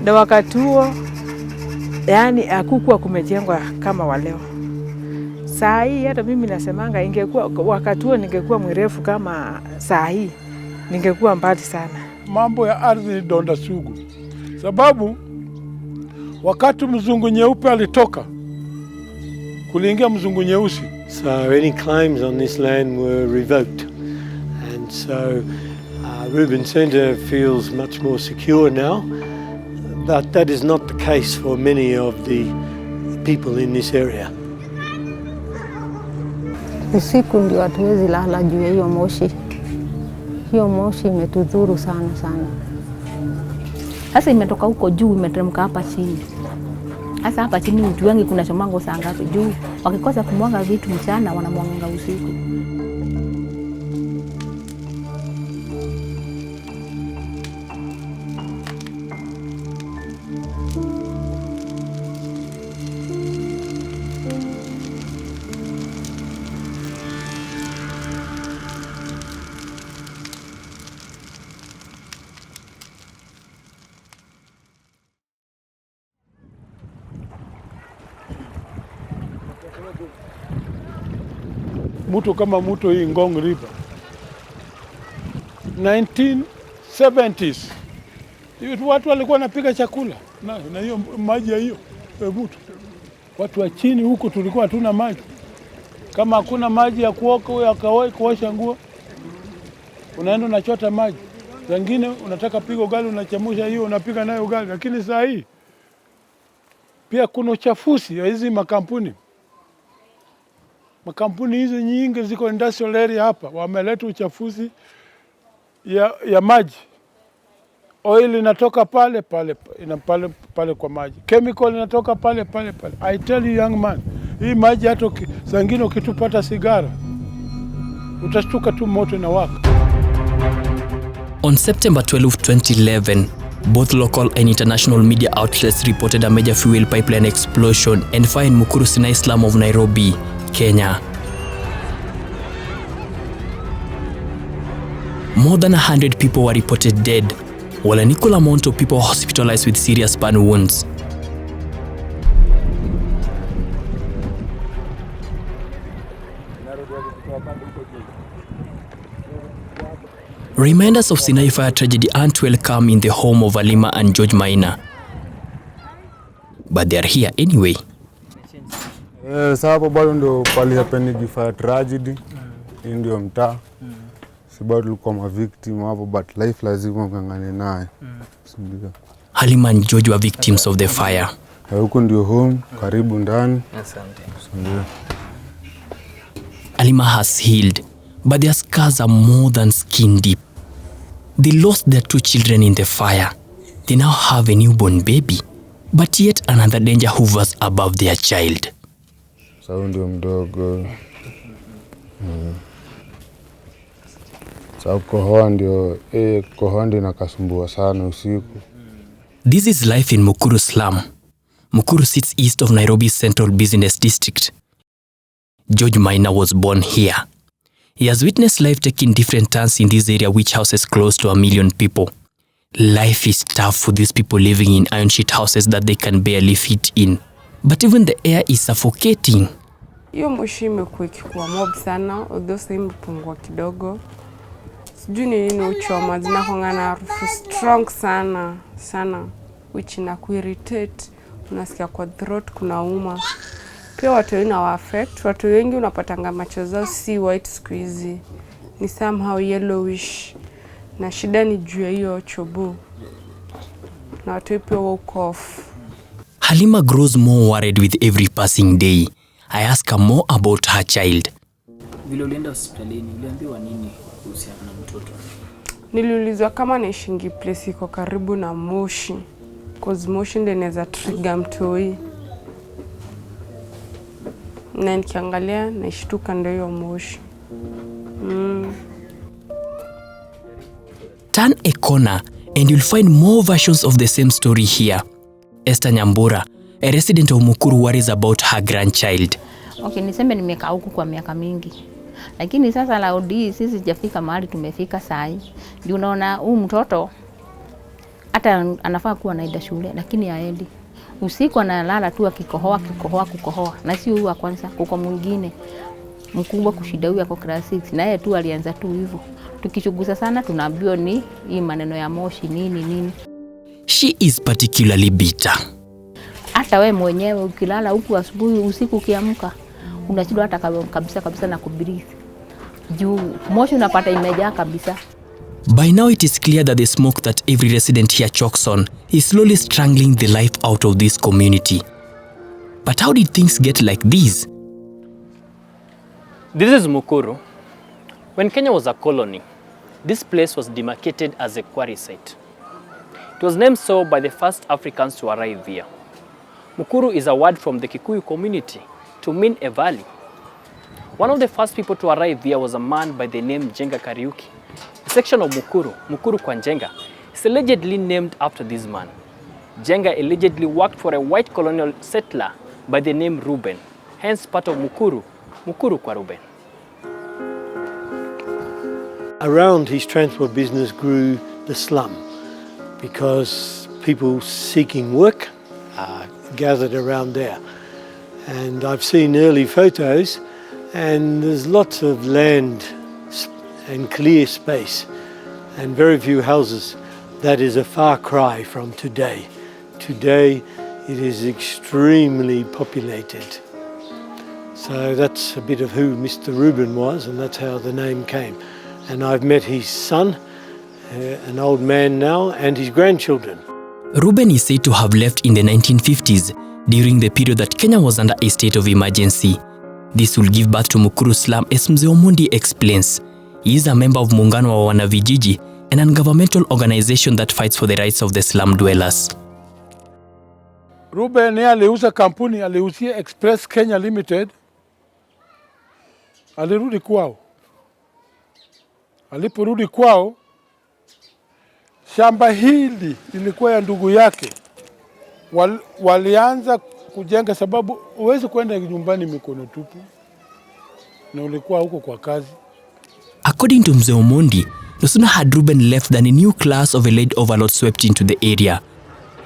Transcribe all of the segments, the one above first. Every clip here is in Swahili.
Na wakati huo yani hakukuwa kumejengwa kama waleo. Saa hii hata mimi nasemanga ingekuwa wakati huo ningekuwa mrefu kama saa hii ningekuwa mbali sana. Mambo ya ardhi ni donda sugu. Sababu wakati mzungu nyeupe alitoka kuliingia mzungu nyeusi. So any claims on this land were revoked. And so Reuben Centre feels much more secure now. But that is not the case for many of the people in this area. Usiku ndio hatuwezi lala juu ya hiyo moshi. Hiyo moshi imetudhuru sana sana. Sasa imetoka huko juu imeteremka hapa chini. Sasa hapa chini mtu wengi kuna chomango saa ngapi juu. Wakikosa kumwaga vitu mchana wanamwaga usiku. Mto kama mto hii Ngong River 1970s watu walikuwa wanapiga chakula na hiyo maji ya hiyo mto. Watu wa chini huko tulikuwa hatuna maji. Kama hakuna maji ya kuoka au ya kuosha nguo, unaenda unachota maji. Wengine unataka piga ugali unachemusha hiyo unapiga nayo ugali. Lakini saa hii pia kuna uchafuzi ya hizi makampuni. Makampuni hizi nyingi ziko industrial area hapa, wameleta uchafuzi ya maji. Oil inatoka pale kwa maji. Chemical inatoka pale. I tell you young man, hii maji hata zingine ukitupata sigara utashtuka tu moto na waka. On September 12, 2011, both local and international media outlets reported a major fuel pipeline explosion and fire in Mukuru Sinai slum of Nairobi, Kenya. More than 100 people were reported dead, while an equal amount of people were hospitalized with serious burn wounds. Reminders of Sinai fire tragedy aren't welcome in the home of Halima and George Maina, but they are here anyway. Sababu bado ndo pali happened fire tragedy, ndio mtaa. Sababu tulikuwa ma victim hapo, but life lazima ngangane naye. Halima and George were victims of the fire. Huko ndio home, karibu ndani. Asante. Halima has healed, but their scars are more than skin deep. They lost their 2 children in the fire. They now have a newborn baby, but yet another danger hovers above their child. Sasa ndio mdogo. Sasa kohoa ndio nakasumbua sana usiku. This is life in Mukuru slum. Mukuru sits east of Nairobi's central business district. George Maina was born here. He has witnessed life taking different turns in this area, which houses close to 1 million people. Life is tough for these people living in iron sheet houses that they can barely fit in. But even the air is suffocating. Hiyo moshi imekuwa ikikuwa mob sana, although sasa imepungua kidogo. Sijui ni nini uchoma, zinakuanga na harufu strong sana, which inakuirritate, unasikia kwa throat kunauma. Pia watu wengi na affect, watu wengi unapatanga macho zao si white squeezy, ni somehow yellowish, na shida ni juu ya hiyo chobu, na watu pia woke off. Halima grows more worried with every passing day. I ask her more about her child. Vile ulienda hospitalini, uliambiwa nini kuhusiana na mtoto? Niliulizwa kama naishingi place iko karibu na moshi, cause moshi ndio inaweza trigger mtoi. Na nikiangalia naishtuka ndio hiyo moshi. Turn a corner and you'll find more versions of the same story here. Esther Nyambura, a resident of Mukuru, worries about her grandchild. Okay, niseme nimekaa huku kwa miaka mingi. Lakini sasa laudi sisi sijafika mahali tumefika saa hii. Ndio unaona huyu mtoto hata anafaa kuwa anaenda shule lakini haendi. Usiku analala tu akikohoa na si huyu wa kwanza, kuko mwingine mkubwa kushida huyu ako class 6 na yeye tu alianza tu hivyo. Tukichunguza sana tunaambiwa ni hii maneno ya moshi nini. She is particularly bitter. Hata wewe mwenyewe ukilala huku asubuhi, usiku ukiamka unashindwa hata kabisa na kubreathe. Juu moshi unapata imejaa kabisa. By now it is clear that the smoke that every resident here chokes on is slowly strangling the life out of this community. But how did things get like this? This is Mukuru. When Kenya was a colony, this place was demarcated as a quarry site. It was named so by the first Africans to arrive here. Mukuru is a word from the Kikuyu community to mean a valley. One of the first people to arrive here was a man by the name Jenga Kariuki. A section of Mukuru kwa Njenga, is allegedly named after this man. Jenga allegedly worked for a white colonial settler by the name Ruben, hence part of Mukuru kwa Ruben. Around his transport business grew the slum because people seeking work gathered around there. And I've seen early photos and there's lots of land and clear space and very few houses. That is a far cry from today. Today it is extremely populated. So that's a bit of who Mr. Ruben was, and that's how the name came. And I've met his son, an old man now, and his grandchildren. Ruben is said to have left in the 1950s during the period that Kenya was under a state of emergency. This will give birth to Mukuru slum, as Mzee Omondi explains. He is a member of Muungano wa Wanavijiji, an ungovernmental organization that fights for the rights of the slum dwellers. Ruben aliuza kampuni, aliuzia Express Kenya Limited. Alirudi kwao. Aliporudi kwao, shamba hili ilikuwa ya ndugu yake. Walianza kujenga sababu huwezi kwenda nyumbani mikono tupu. Na ulikuwa huko kwa kazi. According to Mzee Omondi, no sooner had Ruben left than a new class of alleged overlords swept into the area.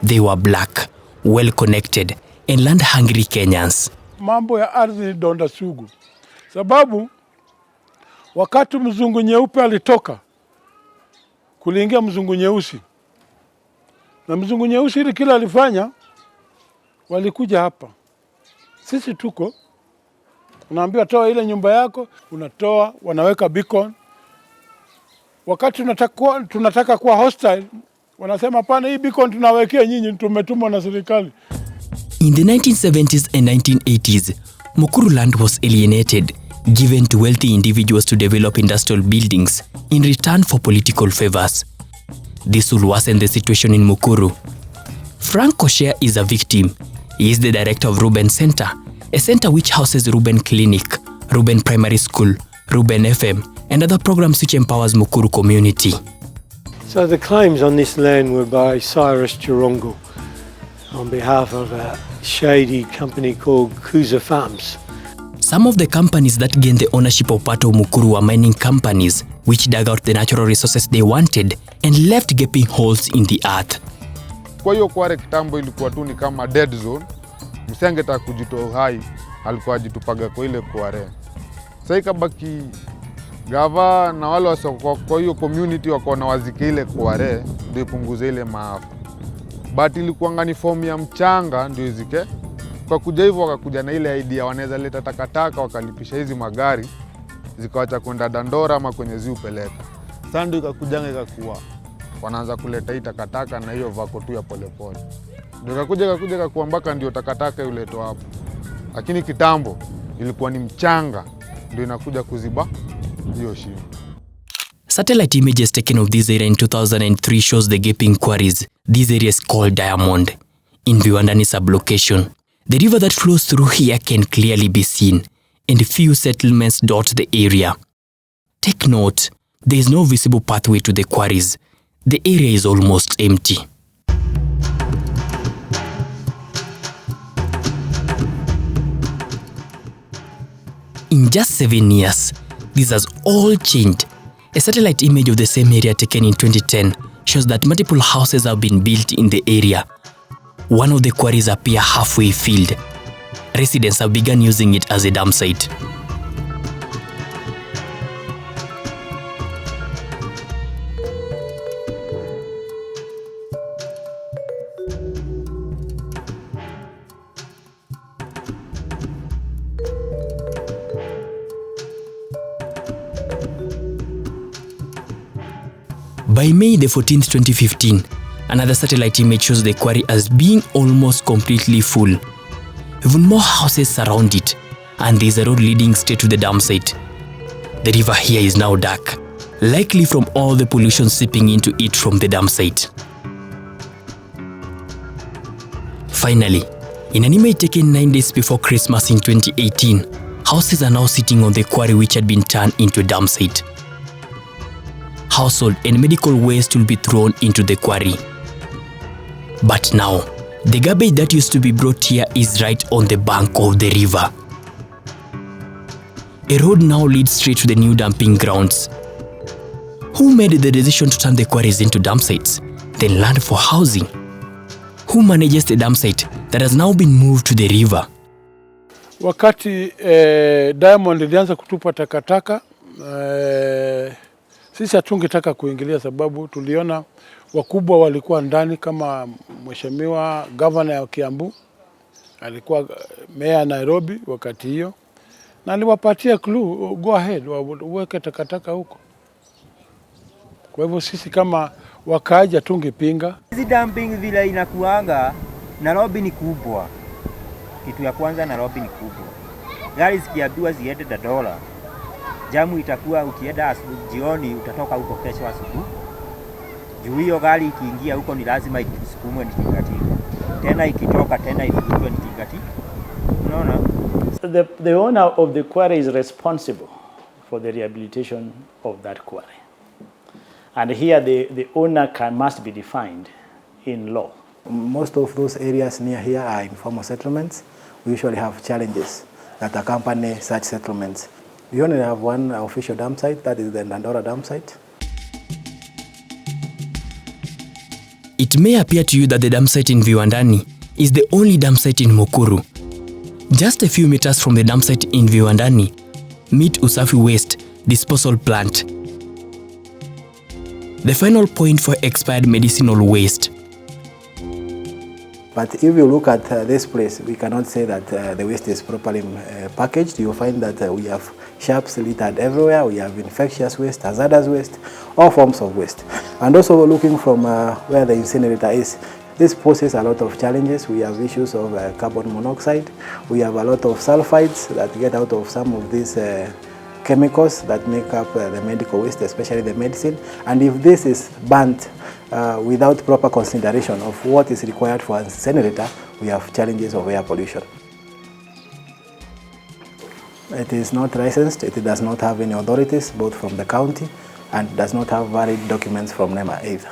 They were black, well-connected, and land-hungry Kenyans. Mambo ya ardhi ni donda sugu. Sababu wakati mzungu nyeupe alitoka, kuliingia mzungu nyeusi. Na mzungu nyeusi ili kila alifanya, walikuja hapa. Sisi tuko, unaambiwa toa ile nyumba yako, unatoa, wanaweka beacon. Wakati tunataka kuwa hostile, wanasema pana hii beacon tunawekea nyinyi, tumetumwa na serikali. In the 1970s and 1980s, Mukuru land was alienated, given to wealthy individuals to develop industrial buildings in return for political favors. This will worsen the situation in Mukuru. Frank Koshea is a victim. He is the director of Ruben Center, a center which houses Ruben Clinic, Ruben Primary School, Ruben FM, and other programs which empowers Mukuru community. So the claims on this land were by Cyrus Chirongo on behalf of a shady company called Kuza Farms. Some of the companies that gained the ownership of part of Mukuru were mining companies, which dug out the natural resources they wanted and left gaping holes in the earth. Kwa hiyo kware kitambo ilikuwa tu ni kama dead zone. Msengeta kujitoa uhai, alikuwa ajitupaga kwa ile kware. Sasa ikabaki gava na wale wasoko kwa hiyo community wako na wazike ile kware ndio ipunguze ile maafa. But ilikuwa ngani form ya mchanga ndio izike. Kwa kuja hivyo wakakuja na ile idea wanaweza leta takataka wakalipisha hizi magari zikawacha kwenda Dandora ama kwenye ziu peleka. Sasa ndio ikakujanga ikakuwa wanaanza kuleta hii takataka na hiyo vako tu ya polepole. Ndio ikakuja ikakuwa mpaka ndio takataka iletwa hapo. Lakini kitambo ilikuwa ni mchanga ndio inakuja kuziba hiyo shimo. Satellite images taken of this area in 2003 shows the gaping quarries. This area is called Diamond in Viwandani sublocation. The river that flows through here can clearly be seen, and few settlements dot the area. Take note, there is no visible pathway to the quarries. The area is almost empty. In just 7 years, this has all changed. A satellite image of the same area taken in 2010 shows that multiple houses have been built in the area. One of the quarries appear halfway filled. Residents have begun using it as a dump site. By May the 14th, 2015, another satellite image shows the quarry as being almost completely full. Even more houses surround it, and there is a road leading straight to the dump site. The river here is now dark, likely from all the pollution seeping into it from the dump site. Finally, in an image taken 9 days before Christmas in 2018, houses are now sitting on the quarry which had been turned into a dump site. Household and medical waste will be thrown into the quarry. But now, the garbage that used to be brought here is right on the bank of the river. A road now leads straight to the new dumping grounds. Who made the decision to turn the quarries into dump sites, then land for housing? Who manages the dump site that has now been moved to the river? Wakati Diamond ilianza kutupa takataka, sisi hatungetaka kuingilia sababu tuliona wakubwa walikuwa ndani kama mheshimiwa governor ya Kiambu, alikuwa mayor Nairobi wakati hiyo, na aliwapatia clue, go ahead, waweke takataka huko. Kwa hivyo sisi kama wakaaja tungepinga. Hizi dumping vile inakuanga, Nairobi ni kubwa. Kitu ya kwanza, Nairobi ni kubwa. Gari zikiambiwa ziende Dandora, jamu itakuwa ukienda asubuhi, jioni utatoka huko kesho asubuhi. Juu hiyo gari ikiingia huko ni lazima isukumwe ni tingatinga. Tena ikitoka tena ifukuzwe ni tingatinga. Unaona? The owner of the quarry is responsible for the rehabilitation of that quarry. And here the owner must be defined in law. Most of those areas near here are informal settlements. We usually have challenges that accompany such settlements. We only have one official dump site, that is the Dandora dump site. It may appear to you that the dump site in Viwandani is the only dump site in Mukuru. Just a few meters from the dump site in Viwandani, meet Usafi Waste Disposal Plant, the final point for expired medicinal waste. But if you look at this place, we cannot say that the waste is properly packaged. You'll find that we have sharps littered everywhere. We have infectious waste, hazardous waste, all forms of waste. And also looking from where the incinerator is, this poses a lot of challenges. We have issues of carbon monoxide. We have a lot of sulfides that get out of some of these chemicals that make up the medical waste, especially the medicine. And if this is burnt without proper consideration of what is required for an incinerator, we have challenges of air pollution. It is not licensed, it does not have any authorities, both from the county, and does not have valid documents from NEMA either.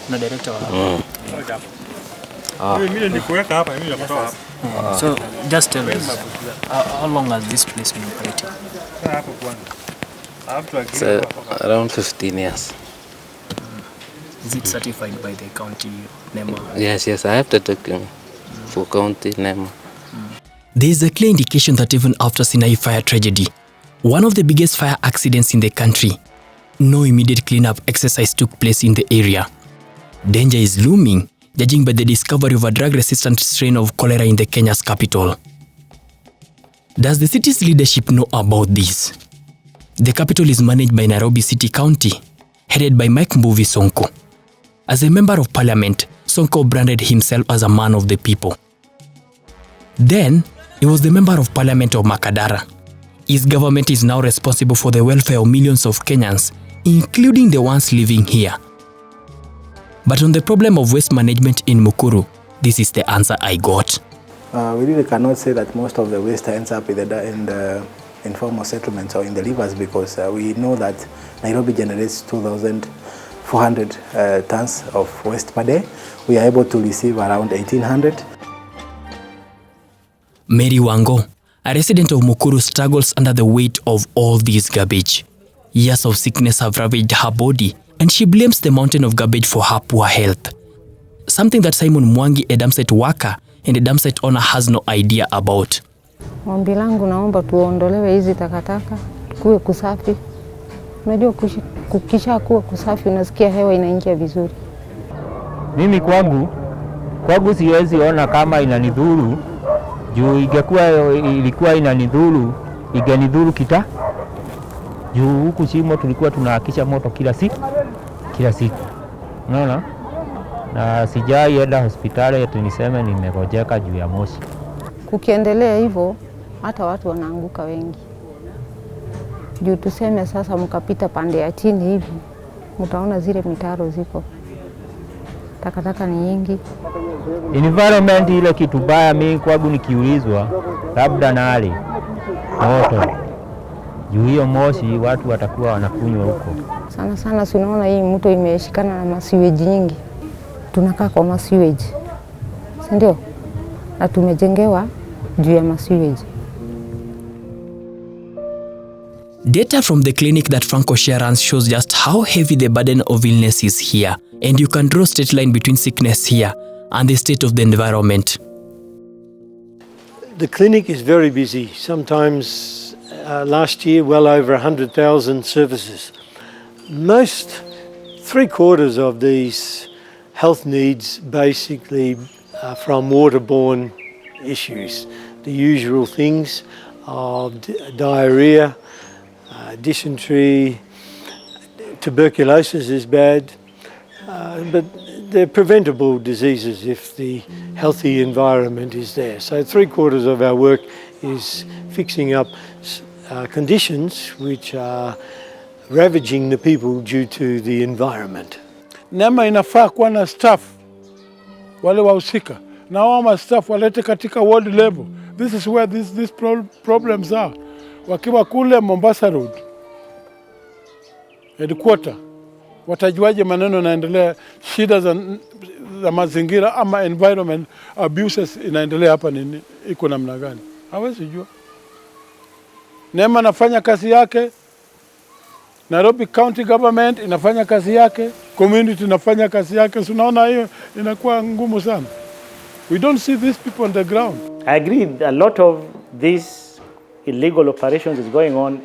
No director. So just tell us, how long has this place been operating? So, around 15 years. Is it certified by the county NEMA? Yes, I have the document for county NEMA. There is a clear indication that even after Sinai fire tragedy, one of the biggest fire accidents in the country, no immediate cleanup exercise took place in the area. Danger is looming, judging by the discovery of a drug-resistant strain of cholera in the Kenya's capital. Does the city's leadership know about this? The capital is managed by Nairobi City County, headed by Mike Mbuvi Sonko. As a member of parliament, Sonko branded himself as a man of the people. Then, he was the member of parliament of Makadara. His government is now responsible for the welfare of millions of Kenyans, including the ones living here. But on the problem of waste management in Mukuru, this is the answer I got. We really cannot say that most of the waste ends up in the informal settlements or in the rivers, because we know that Nairobi generates 2,400 tons of waste per day. We are able to receive around 1,800. Mary Wango, a resident of Mukuru, struggles under the weight of all this garbage. Years of sickness have ravaged her body And she blames the mountain of garbage for her poor health. Something that Simon Mwangi, a dumpsite worker and a dumpsite owner, has no idea about. Ombi langu naomba tuondolewe hizi takataka, kuwe kusafi. Unajua kukisha kuwa kusafi unasikia hewa inaingia vizuri. Mimi kwangu siwezi ona kama inanidhuru. Juu ilikuwa inanidhuru, igenidhuru kita. Juu huku shimo tulikuwa tunahakisha moto kila siku. Unaona? Na sijai enda hospitali eti niseme nimegojeka juu ya moshi. Kukiendelea hivyo hata watu wanaanguka wengi. Juu tuseme sasa mkapita pande ya chini hivi, mtaona zile mitaro ziko. Takataka ni nyingi. Environment ile kitu baya mimi kwangu nikiulizwa labda nali moto. Juu hiyo moshi watu watakuwa wanakunywa huko. Sana si unaona hii mto imeshikana na masiweji nyingi. Tunakaa kwa masiweji. Si ndio? Na tumejengewa juu ya masiweji. Data from the clinic that Franco runs shows just how heavy the burden of illness is here, and you can draw a straight line between sickness here and the state of the environment. The clinic is very busy. Sometimes last year, well over 100,000 services. Most, 3/4 of these health needs basically are from waterborne issues. The usual things of diarrhea, dysentery, tuberculosis is bad, but they're preventable diseases if the healthy environment is there. So 3/4 of our work is fixing up conditions which are ravaging the people due to the environment. NEMA inafaa kuwa na staff wale wahusika na wao staff walete katika world level. This is where these problems are. Wakiwa kule Mombasa Road headquarter, watajuaje maneno naendelea, shida za mazingira ama environment abuses inaendelea hapa nini, iko namna gani? Hawezi jua. NEMA nafanya kazi yake, Nairobi County Government inafanya kazi yake, community inafanya kazi yake. So unaona hiyo inakuwa ngumu sana. We don't see these people on the ground. I agree, a lot of these illegal operations is going on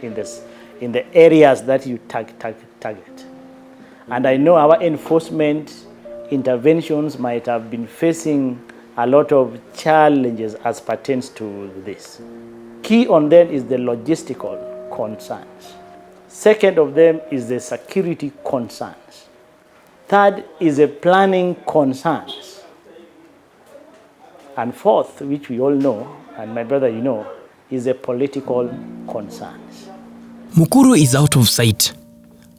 in the areas that you target. And I know our enforcement interventions might have been facing a lot of challenges as pertains to this. Key on them is the logistical concerns. Second of them is the security concerns. Third is the planning concerns. And fourth, which we all know, and my brother you know, is the political concerns. Mukuru is out of sight,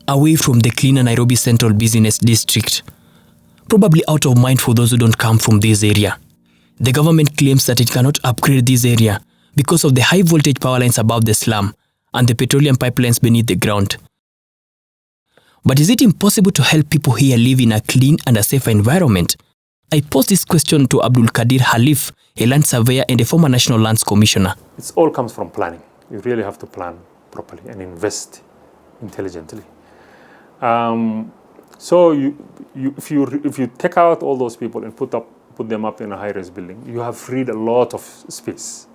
away from the cleaner Nairobi Central Business District. Probably out of mind for those who don't come from this area. The government claims that it cannot upgrade this area because of the high voltage power lines above the slum and the petroleum pipelines beneath the ground. But is it impossible to help people here live in a clean and a safer environment? I posed this question to Abdul Kadir Halif, a land surveyor and a former National Lands Commissioner. It all comes from planning. You really have to plan properly and invest intelligently. So if you take out all those people and put them up in a high-rise building, you have freed a lot of space,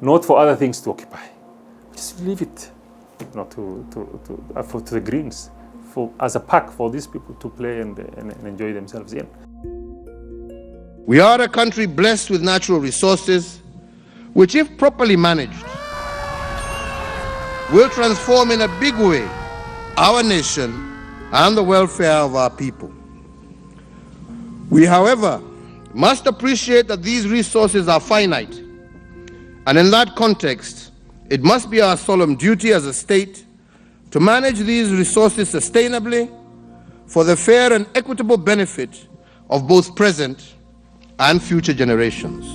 not for other things to occupy. Just leave it, to the greens, as a park for these people to play and enjoy themselves in. We are a country blessed with natural resources, which, if properly managed, will transform in a big way our nation and the welfare of our people. We, however, must appreciate that these resources are finite, and in that context, it must be our solemn duty as a state to manage these resources sustainably for the fair and equitable benefit of both present and future generations.